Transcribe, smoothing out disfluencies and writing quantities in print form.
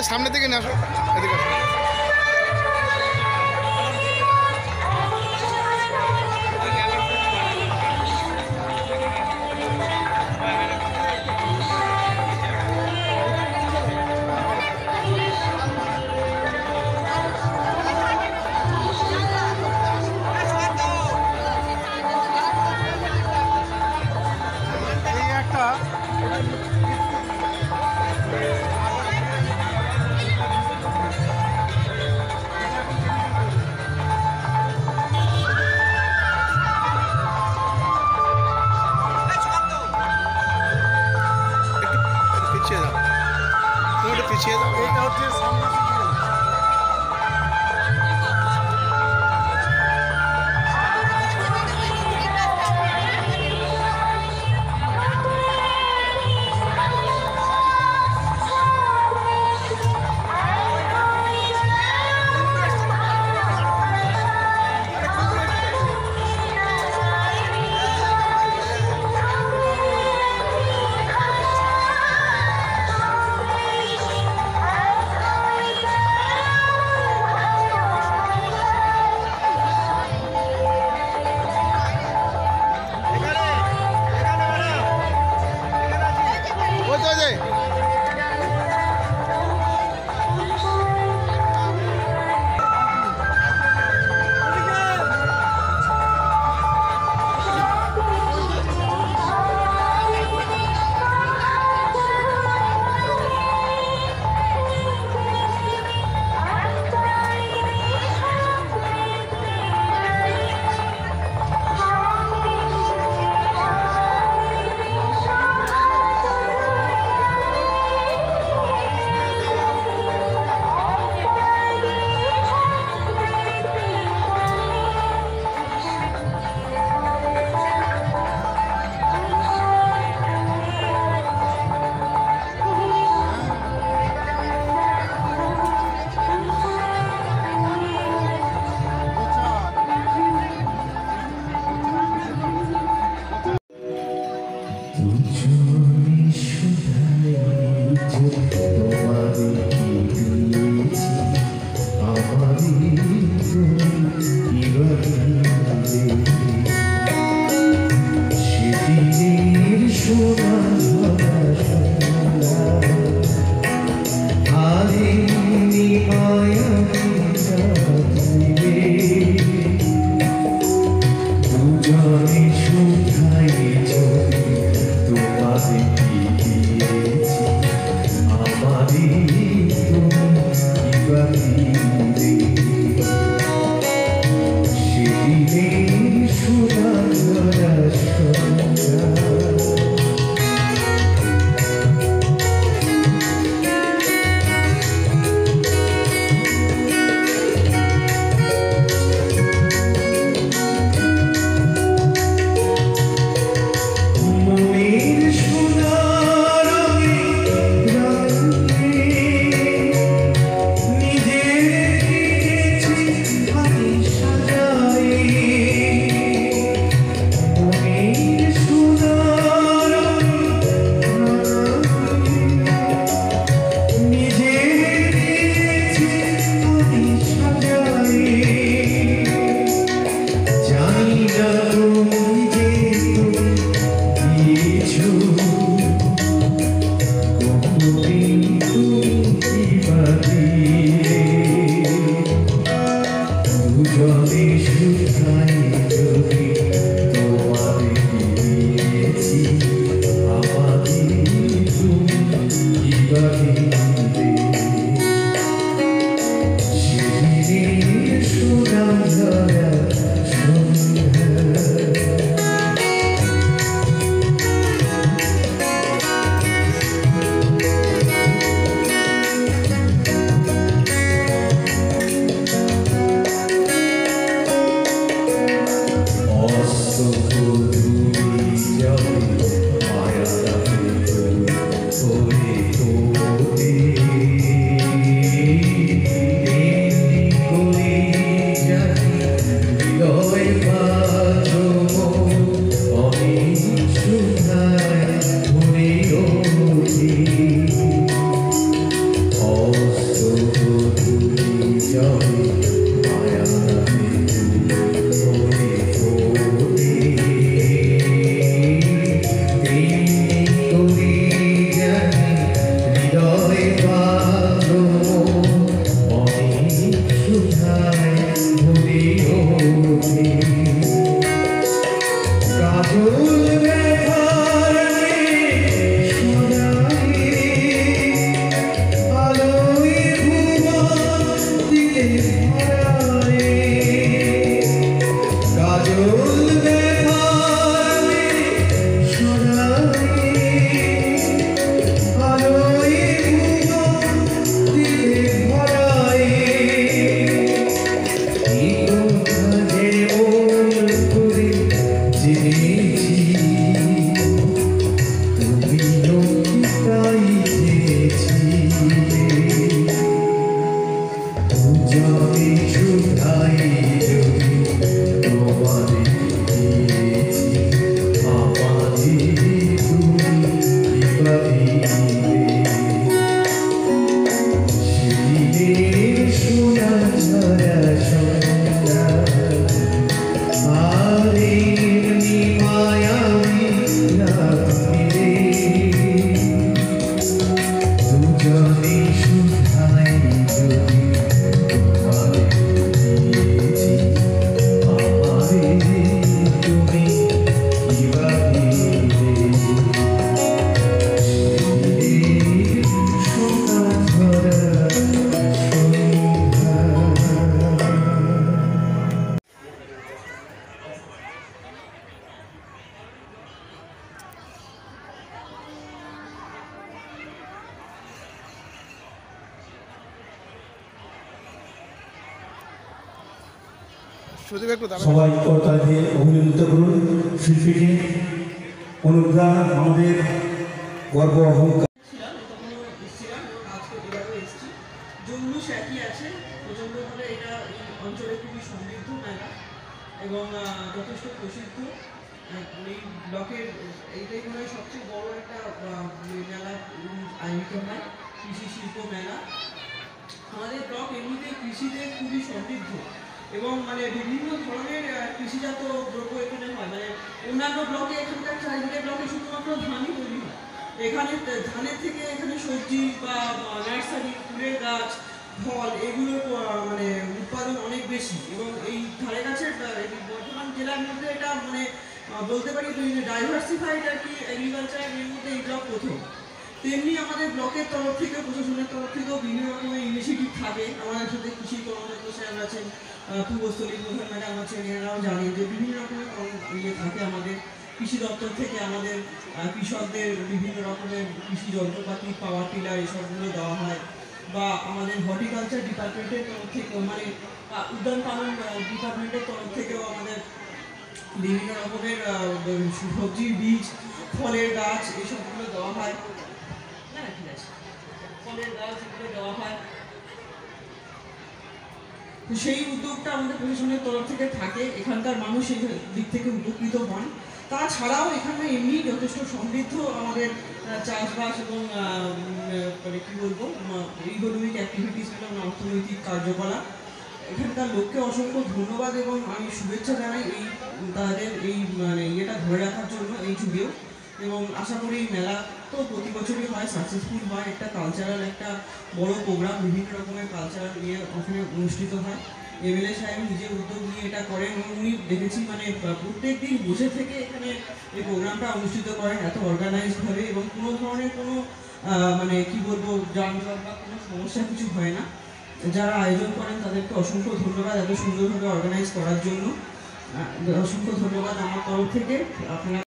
সামনের দিকে নিয়ে আসো, এদিকে আসো। পিছিয়ে দাও, এটা হচ্ছে সামনে। সুদীপ একটু দাঁড়ান। সবাই করতালি দিয়ে অভিনন্দিত করুন শিল্পীকে। অনুগ্রহ আমাদের গর্ব অহংকার। জৌলুস একই আছে, প্রচণ্ডভাবে এটা এই অঞ্চলে খুবই সমৃদ্ধ মেলা এবং যথেষ্ট প্রসিদ্ধ। এই ব্লকের এইটাই মনে হয় সবচেয়ে বড় একটা মেলা আয়োজিত হয়, কৃষি শিল্প মেলা। আমাদের ব্লক এমনিতেই কৃষিতে খুবই সমৃদ্ধ এবং মানে বিভিন্ন ধরনের কৃষিজাত দ্রব্য এখানে হয়। মানে অন্যান্য ব্লকে এখানকার চারিদিকে ব্লকে শুধুমাত্র ধানই তৈরি হয়, এখানে ধানের থেকে এখানে সবজি বা নার্সারি, ফুলের গাছ, ফল এগুলোর মানে উৎপাদন অনেক বেশি এবং এই ধারে গাছের বর্ধমান জেলার মধ্যে এটা মানে বলতে পারি ডাইভার্সিফাইড আর কি এগ্রিকালচারের মধ্যে এই ব্লক প্রথম। তেমনি আমাদের ব্লকের তরফ থেকে, প্রশাসনের তরফ থেকেও বিভিন্ন রকমের ইনিশিয়েটিভ থাকে। আমাদের সাথে কৃষি কর্মদক্ষ স্যার আছেন, পূর্বস্থলী প্রধান ম্যাডাম আছেন, এনারাও জানেন যে বিভিন্ন রকমের ইয়ে থাকে আমাদের কৃষি দপ্তর থেকে। আমাদের কৃষকদের বিভিন্ন রকমের কৃষি যন্ত্রপাতি, পাওয়ার টিলার এসবগুলো দেওয়া হয়। বা আমাদের হর্টিকালচার ডিপার্টমেন্টের তরফ থেকেও মানে উদ্যান পালন ডিপার্টমেন্টের তরফ থেকেও আমাদের বিভিন্ন রকমের সবজির বীজ, ফলের গাছ এসবগুলো দেওয়া হয়। ঠিক আছে, ফলের গাছ এগুলো দেওয়া হয়। তো সেই উদ্যোগটা আমাদের প্রশাসনের তরফ থেকে থাকে, এখানকার মানুষ এই দিক থেকে উপকৃত হন। তাছাড়াও এখানে এমনি যথেষ্ট সমৃদ্ধ আমাদের চাষবাস এবং মানে কী বলবো ইকোনমিক অ্যাক্টিভিটিস এবং অর্থনৈতিক কার্যকলাপ। এখানকার লোককে অসংখ্য ধন্যবাদ এবং আমি শুভেচ্ছা জানাই এই তাদের এই মানে ইয়েটা ধরে রাখার জন্য এই যুগেও। এবং আশা করি এই মেলা তো প্রতি বছরই হয়, সাকসেসফুল হয়। একটা কালচারাল একটা বড় প্রোগ্রাম, বিভিন্ন রকমের কালচারাল ইয়ে ওখানে অনুষ্ঠিত হয়। এমএলএ সাহেব নিজে উদ্যোগ নিয়ে এটা করেন এবং উনি দেখেছি মানে প্রত্যেক দিন বসে থেকে এখানে এই প্রোগ্রামটা অনুষ্ঠিত করেন এত অর্গানাইজডভাবে এবং কোনো ধরনের কোনো মানে কি বলবো যানজট বা কোনো সমস্যা কিছু হয় না। যারা আয়োজন করেন তাদেরকে অসংখ্য ধন্যবাদ এত সুন্দরভাবে অর্গানাইজ করার জন্য। অসংখ্য ধন্যবাদ আমার তরফ থেকে। আপনারা